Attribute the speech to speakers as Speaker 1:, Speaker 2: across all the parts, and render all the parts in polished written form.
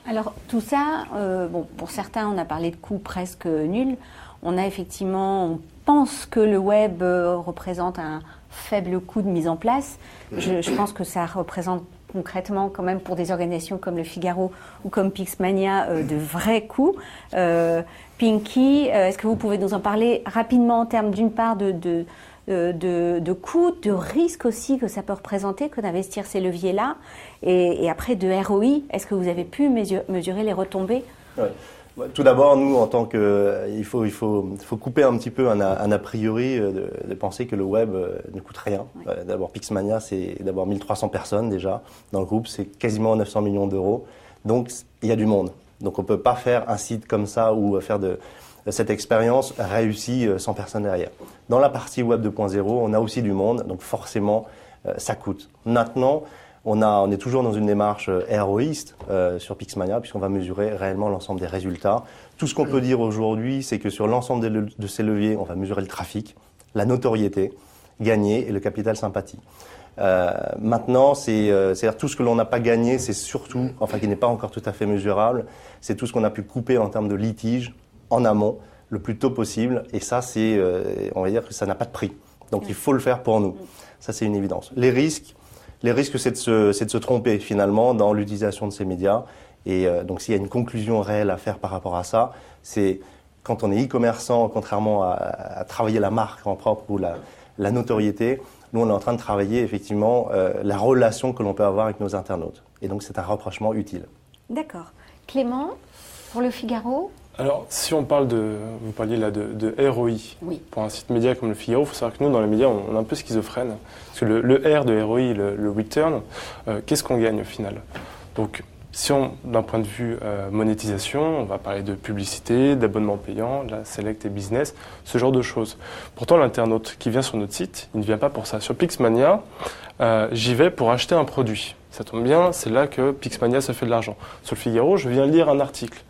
Speaker 1: Alors tout ça, pour certains, on a parlé de coûts presque nuls. On pense que le web représente un faible coût de mise en place. Je pense que ça représente concrètement quand même pour des organisations comme Le Figaro ou comme Pixmania de vrais coûts. Pinky, est-ce que vous pouvez nous en parler rapidement en termes d'une part de coûts, de risques aussi que ça peut représenter que d'investir ces leviers-là et après de ROI, est-ce que vous avez pu mesurer les retombées?
Speaker 2: Ouais. Tout d'abord, nous, en tant que, il faut couper un petit peu un a priori de penser que le web ne coûte rien. Ouais. D'abord, Pixmania, c'est d'abord 1300 personnes déjà dans le groupe, c'est quasiment 900 millions d'euros. Donc, il y a du monde. Donc, on peut pas faire un site comme ça ou faire de cette expérience réussie sans personne derrière. Dans la partie web 2.0, on a aussi du monde, donc forcément, ça coûte. Maintenant, on est toujours dans une démarche ROIste sur Pixmania, puisqu'on va mesurer réellement l'ensemble des résultats. Tout ce qu'on peut dire aujourd'hui, c'est que sur l'ensemble de ces leviers, on va mesurer le trafic, la notoriété gagnée et le capital sympathie. Maintenant, c'est-à-dire tout ce que l'on n'a pas gagné, c'est surtout, enfin qui n'est pas encore tout à fait mesurable, c'est tout ce qu'on a pu couper en termes de litiges en amont, le plus tôt possible. Et ça, on va dire que ça n'a pas de prix. Donc il faut le faire pour nous. Ça, c'est une évidence. Les risques, c'est de se tromper finalement dans l'utilisation de ces médias. Et donc s'il y a une conclusion réelle à faire par rapport à ça, c'est quand on est e-commerçant, contrairement à travailler la marque en propre ou la notoriété, nous on est en train de travailler effectivement la relation que l'on peut avoir avec nos internautes. Et donc c'est un rapprochement utile.
Speaker 1: D'accord. Clément, pour Le Figaro?
Speaker 3: Alors, si on parle vous parliez là de ROI,
Speaker 1: oui.
Speaker 3: Pour un site média comme Le Figaro, il faut savoir que nous, dans les médias, on est un peu schizophrène. Parce que le R de ROI, le return, qu'est-ce qu'on gagne au final? Donc, si d'un point de vue monétisation, on va parler de publicité, d'abonnement payant, de la select et business, ce genre de choses. Pourtant, l'internaute qui vient sur notre site, il ne vient pas pour ça. Sur Pixmania, j'y vais pour acheter un produit. Ça tombe bien, c'est là que Pixmania se fait de l'argent. Sur Le Figaro, je viens lire un article.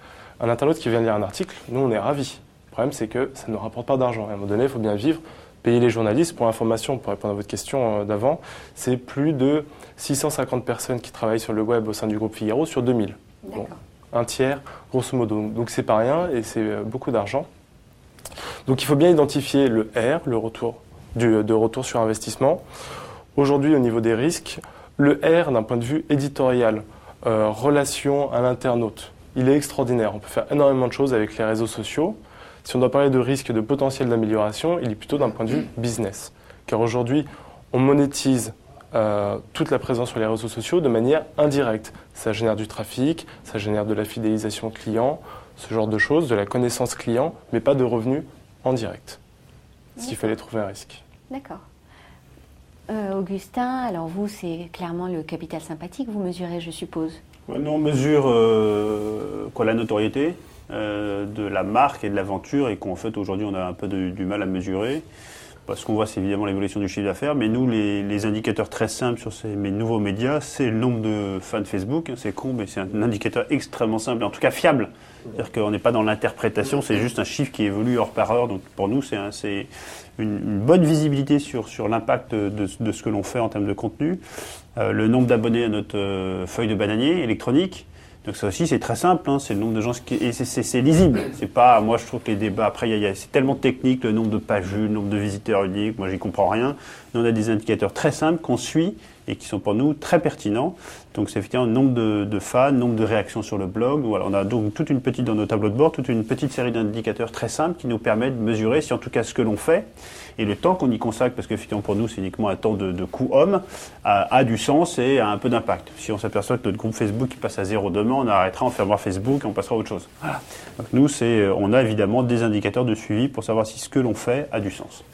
Speaker 3: Un internaute qui vient lire un article, nous on est ravis. Le problème c'est que ça ne rapporte pas d'argent. À un moment donné, il faut bien vivre, payer les journalistes. Pour information, pour répondre à votre question d'avant, c'est plus de 650 personnes qui travaillent sur le web au sein du groupe Figaro sur 2000. Bon, un tiers, grosso modo. Donc c'est pas rien et c'est beaucoup d'argent. Donc il faut bien identifier le R, le retour de retour sur investissement. Aujourd'hui, au niveau des risques, le R d'un point de vue éditorial, relation à l'internaute, il est extraordinaire. On peut faire énormément de choses avec les réseaux sociaux. Si on doit parler de risque de potentiel d'amélioration, il est plutôt d'un point de vue business. Car aujourd'hui, on monétise toute la présence sur les réseaux sociaux de manière indirecte. Ça génère du trafic, ça génère de la fidélisation client, ce genre de choses, de la connaissance client, mais pas de revenus en direct. S'il fallait trouver un risque.
Speaker 1: D'accord. Augustin, alors vous, c'est clairement le capital sympathique, vous mesurez, je suppose.
Speaker 4: Nous, on mesure la notoriété de la marque et de l'aventure et qu'en fait, aujourd'hui, on a un peu du mal à mesurer. Ce qu'on voit, c'est évidemment l'évolution du chiffre d'affaires, mais nous, les indicateurs très simples sur mes nouveaux médias, c'est le nombre de fans Facebook. C'est con, mais c'est un indicateur extrêmement simple, en tout cas fiable. C'est-à-dire qu'on n'est pas dans l'interprétation, c'est juste un chiffre qui évolue heure par heure. Donc pour nous, c'est une bonne visibilité sur l'impact de ce que l'on fait en termes de contenu. Le nombre d'abonnés à notre feuille de bananier électronique. Donc ça aussi, c'est très simple, c'est le nombre de gens et c'est lisible. C'est pas, moi je trouve que les débats, après c'est tellement technique, le nombre de pages vues, le nombre de visiteurs uniques, moi j'y comprends rien. Nous on a des indicateurs très simples qu'on suit et qui sont pour nous très pertinents. Donc c'est effectivement le nombre de fans, nombre de réactions sur le blog. Voilà, on a donc dans nos tableaux de bord, toute une petite série d'indicateurs très simples qui nous permettent de mesurer si en tout cas ce que l'on fait et le temps qu'on y consacre, parce qu'effectivement pour nous c'est uniquement un temps de coût homme, a du sens et a un peu d'impact. Si on s'aperçoit que notre groupe Facebook il passe à 0 demain, on arrêtera, on fermera Facebook et on passera à autre chose. Voilà. Donc nous on a évidemment des indicateurs de suivi pour savoir si ce que l'on fait a du sens.